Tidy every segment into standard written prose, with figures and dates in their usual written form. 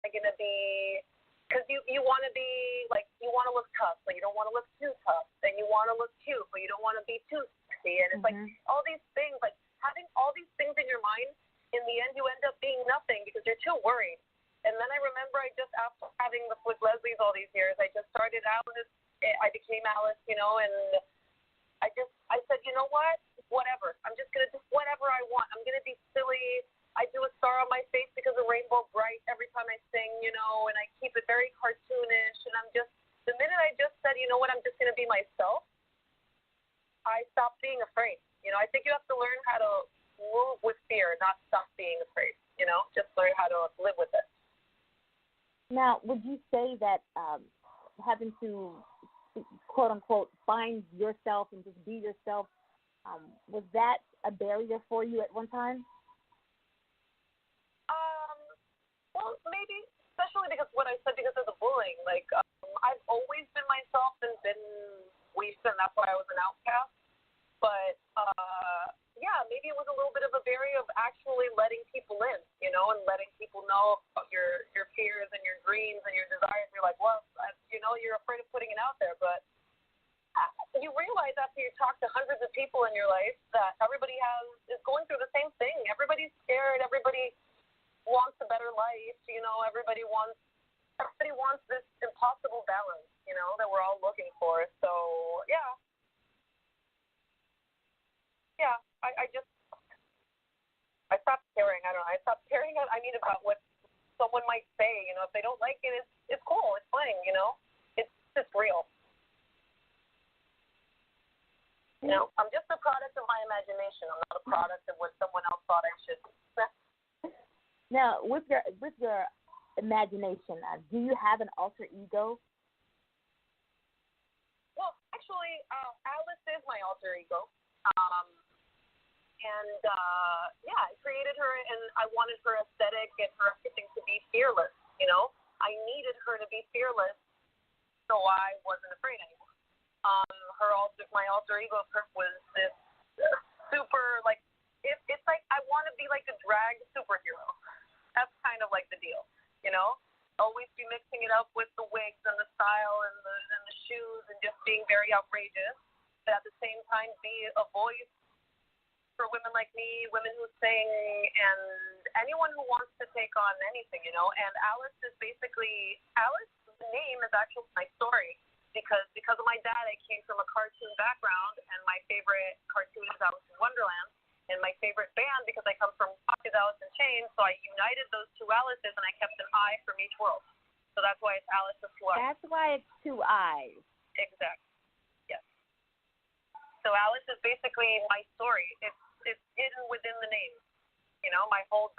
I going to be, because you want to be, like, you want to look tough, but you don't want to look too tough. Then you want to look cute, but you don't want to be too sexy. And it's like all these things, like having all these things in your mind, in the end you end up being nothing because you're too worried. And then I remember I just, after having the with Leslie's all these years, I just started Alice. I became Alice, you know, and I said, you know what? Whatever. I'm just going to do whatever I want. I'm going to be silly. I do a star on my face because of Rainbow Bright every time I sing, you know, and I keep it very cartoonish. And the minute I just said, you know what, I'm just going to be myself, I stopped being afraid. You know, I think you have to learn how to move with fear, not stop being afraid, you know, just learn how to live with it. Now, would you say that having to, quote unquote, find yourself and just be yourself, was that a barrier for you at one time? Well, maybe, especially because what I said, because of the bullying. Like, I've always been myself and been weak, and that's why I was an outcast. But, yeah, maybe it was a little bit of a barrier of actually letting people in, you know, and letting people know about your fears and your dreams and your desires. You're like, well, you know, you're afraid of putting it out there. But you realize after you talk to hundreds of people in your life that everybody is going through the same thing. Everybody's scared. Everybody wants a better life, you know. Everybody wants this impossible balance, you know, that we're all looking for. So yeah, I stopped caring. I don't know. I stopped caring. I mean, about what someone might say. You know, if they don't like it, it's cool. It's fine. You know, it's just real. You know, I'm just a product of my imagination. I'm not a product of what someone else thought I should be. Now, with your imagination, do you have an alter ego? Well, actually, Alice is my alter ego. And yeah, I created her, and I wanted her aesthetic and her everything to be fearless. You know, I needed her to be fearless, so I wasn't afraid anymore. My alter ego was this super, like, it's like I want to be like a drag superhero. That's kind of like the deal, you know. Always be mixing it up with the wigs and the style and the shoes and just being very outrageous, but at the same time be a voice for women like me, women who sing, and anyone who wants to take on anything, you know. And Alice, the name is actually my story, because of my dad, I came from a cartoon background, and my favorite cartoon is Alice in Wonderland. And my favorite band, because I come from rock, is Alice in Chains, so I united those two Alices, and I kept an I from each world. So that's why it's Alice with two eyes. That's why it's two eyes. Exactly. Yes. So Alice is basically my story. It's hidden within the name. You know, my whole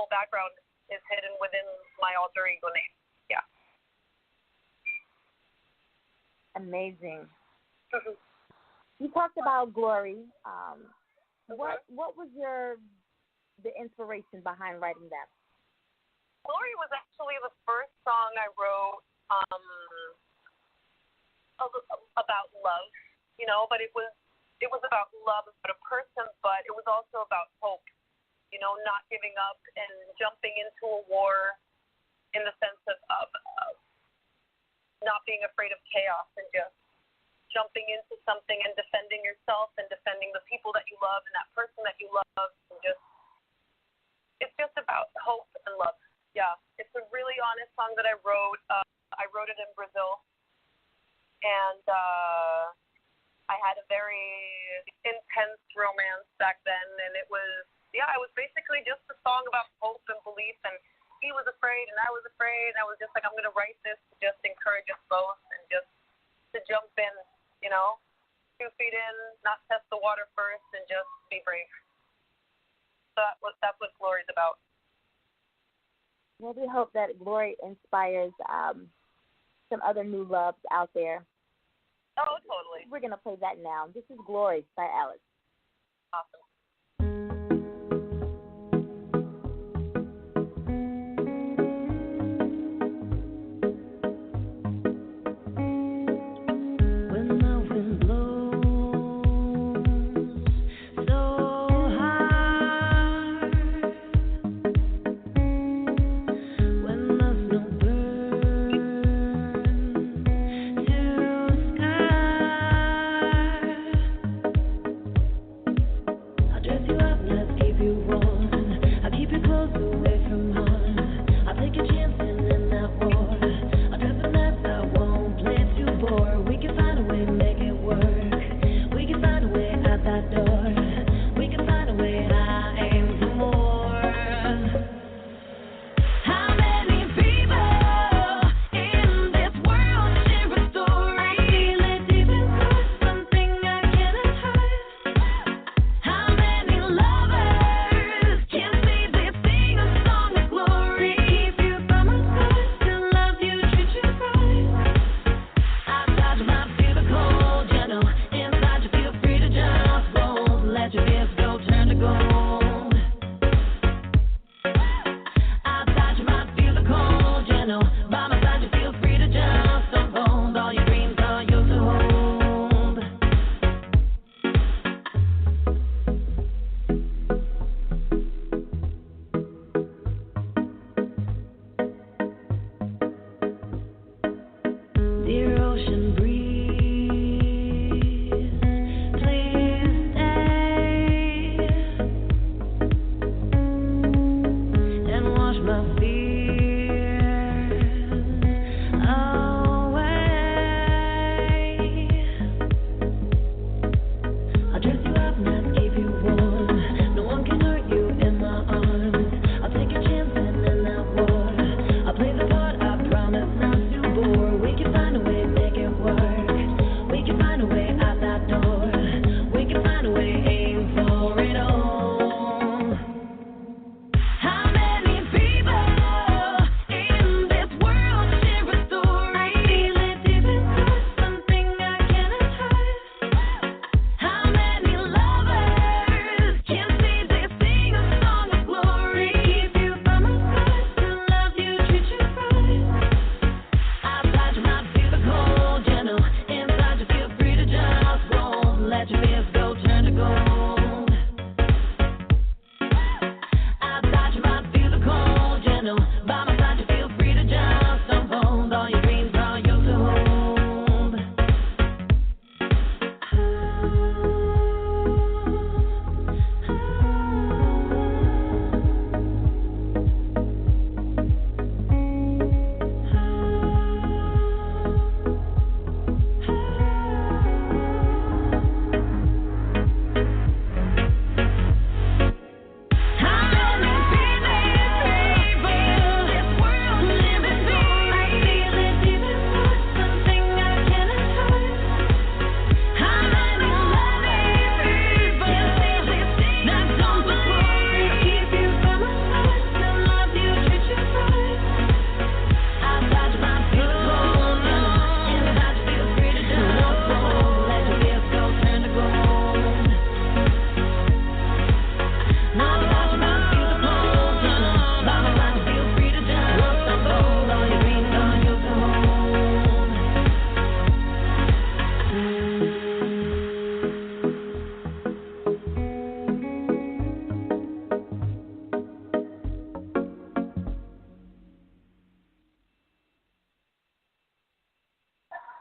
background is hidden within my alter ego name. Yeah. Amazing. You talked about Glory. What was the inspiration behind writing that? Glory was actually the first song I wrote about love, you know, but it was about love about a person, but it was also about hope, you know, not giving up and jumping into a war in the sense of not being afraid of chaos and just jumping into something and defending yourself and defending the people that you love and that person that you love, and it's just about hope and love. Yeah, it's a really honest song that I wrote. I wrote it in Brazil, and I had a very intense romance back then, and it was basically just a song about hope and belief, and he was afraid and I was afraid, and I was just like, I'm going to write this to just encourage us both and just to jump in, you know, 2 feet in, not test the water first, and just be brave. So that's what Glory's about. Well, we hope that Glory inspires some other new loves out there. Oh, totally. We're going to play that now. This is Glory by Alice. Awesome. When there's no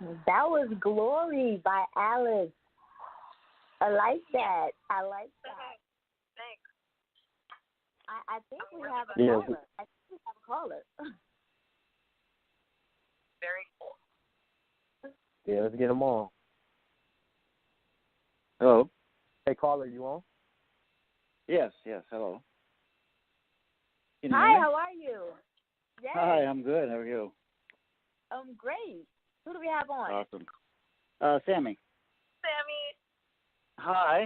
That was Glory by Alice. I like that. Thanks. I think we have a caller. I think we have a caller. Very cool. Yeah, let's get them on. Hello. Hey, caller, you on? Yes, hello. Hi, how are you? Yes. Hi, I'm good. How are you? Great. Who do we have on? Awesome. Sammy. Hi.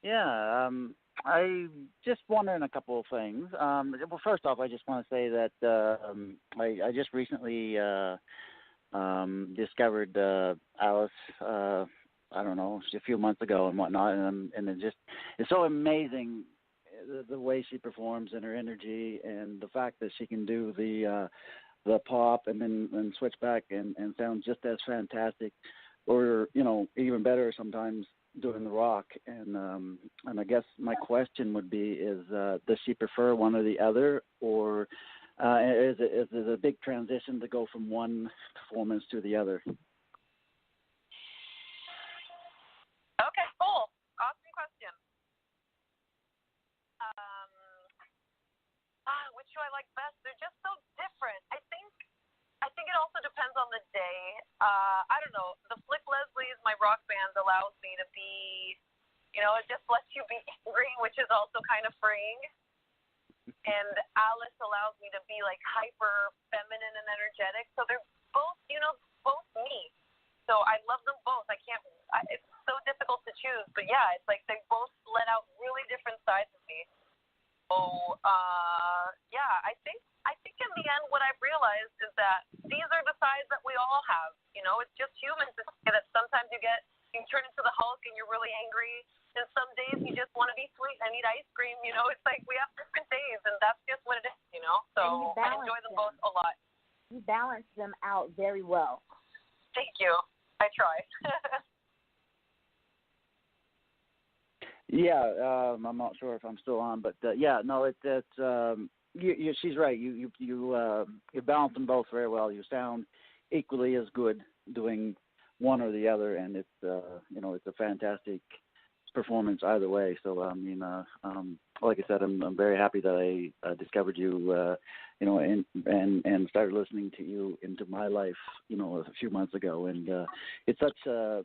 Yeah, I just wondering a couple of things. Well, first off, I just want to say that I just recently discovered Alice. I don't know, a few months ago and whatnot, and it's so amazing the way she performs and her energy, and the fact that she can do the pop and then switch back and sound just as fantastic, or even better sometimes doing the rock. And I guess my question would be is does she prefer one or the other, or is it a big transition to go from one performance to the other? Okay, cool. Awesome question. Which do I like best? They're just so different. I think it also depends on the day. I don't know. The Flick Leslie's, my rock band, allows me to be, it just lets you be angry, which is also kind of freeing. And Alice allows me to be like hyper feminine and energetic. So they're both, both me. So I love them both. It's so difficult to choose, but yeah, it's like they both let out really different sides of me. So yeah, I think in the end what I've realized is that these are the sides that we all have. It's just human to say that sometimes you turn into the Hulk and you're really angry, and some days you just want to be sweet and eat ice cream. It's like we have different days, and that's just what it is. So I enjoy them both a lot. You balance them out very well. Thank you. I try. Yeah, I'm not sure if I'm still on, but yeah, no, she's right. You balance them both very well. You sound equally as good doing one or the other, and it's it's a fantastic performance either way. So like I said, I'm very happy that I discovered you, and started listening to you into my life, a few months ago, and it's such a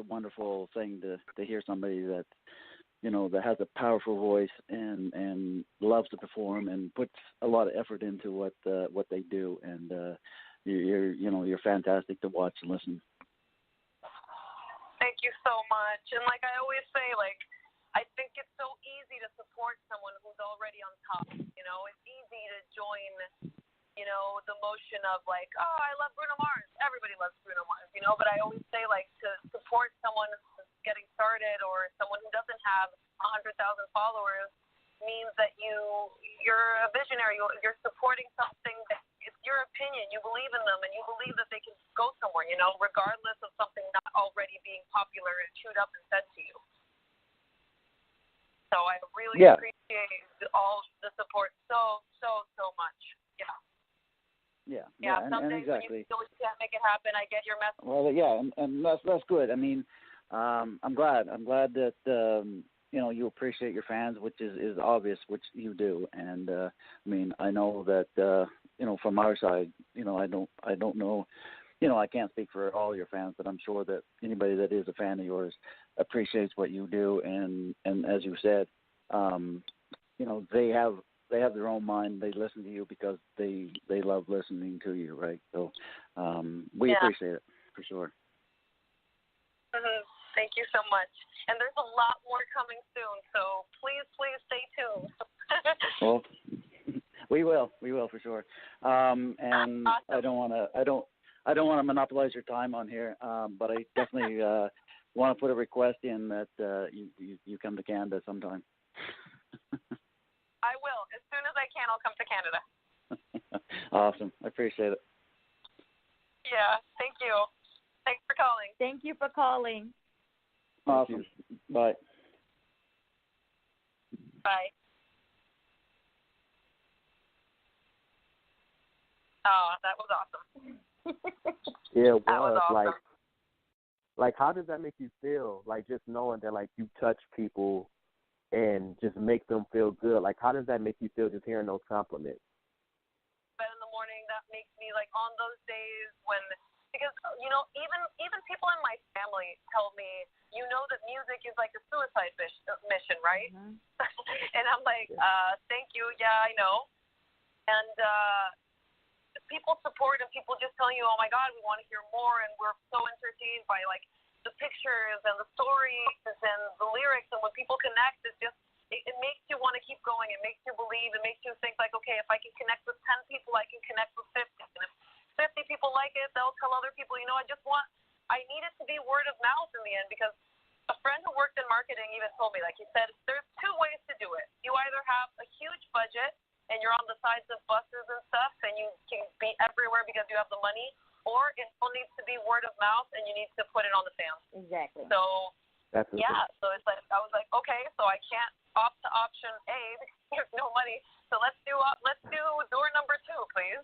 wonderful thing to hear somebody that that has a powerful voice and loves to perform and puts a lot of effort into what they do, and you're fantastic to watch and listen. Thank you so much. And like I always say, I think it's so easy to support someone who's already on top. It's easy to join, the motion of like, oh, I love Bruno Mars. Everybody loves Bruno Mars, but I always say to support someone who's getting started or someone who doesn't have 100,000 followers means that you're a visionary. You're supporting something that it's your opinion. You believe in them and you believe that they can go somewhere, regardless of something not already being popular and chewed up and said to you. So I really appreciate all the support so much. Yeah. Some days exactly. when you can't make it happen, I get your message. Well, yeah, and that's good. I mean, I'm glad that you appreciate your fans, which is obvious, which you do. And I mean, I know that from our side, I don't know. I can't speak for all your fans, but I'm sure that anybody that is a fan of yours appreciates what you do. And as you said, they have their own mind. They listen to you because they love listening to you, right? So we appreciate it for sure. Mm-hmm. Thank you so much. And there's a lot more coming soon, so please stay tuned. Well, we will for sure. And awesome. I don't want to monopolize your time on here, but I definitely want to put a request in that you come to Canada sometime. I will. As soon as I can, I'll come to Canada. Awesome. I appreciate it. Yeah, thank you. Thanks for calling. Thank you for calling. Awesome. Bye. Bye. Oh, that was awesome. Yeah, it That was was. awesome. Like, how does that make you feel? Like, just knowing that, like, you touch people and just make them feel good. Like, how does that make you feel just hearing those compliments? Bed in the morning, that makes me, like, on those days when, because, you know, even people in my family tell me, you know that music is like a suicide mission, right? Mm-hmm. And I'm like, thank you, yeah, I know. And people support and people just tell you, oh my God, we want to hear more, and we're so entertained by, like, the pictures and the stories and the lyrics, and when people connect, it's just, it makes you want to keep going. It makes you believe. It makes you think, like, okay, if I can connect with 10 people, I can connect with 50. And if 50 people like it, they'll tell other people. You know, I need it to be word of mouth in the end, because a friend who worked in marketing even told me, like, he said, there's two ways to do it. You either have a huge budget and you're on the sides of buses and stuff and you can be everywhere because you have the money, or it all needs to be word of mouth and you need to put it on the fans. Exactly. So, That's yeah, so it's like, I was like, okay, so I can't opt to option A because there's no money. So let's do door number 2, please.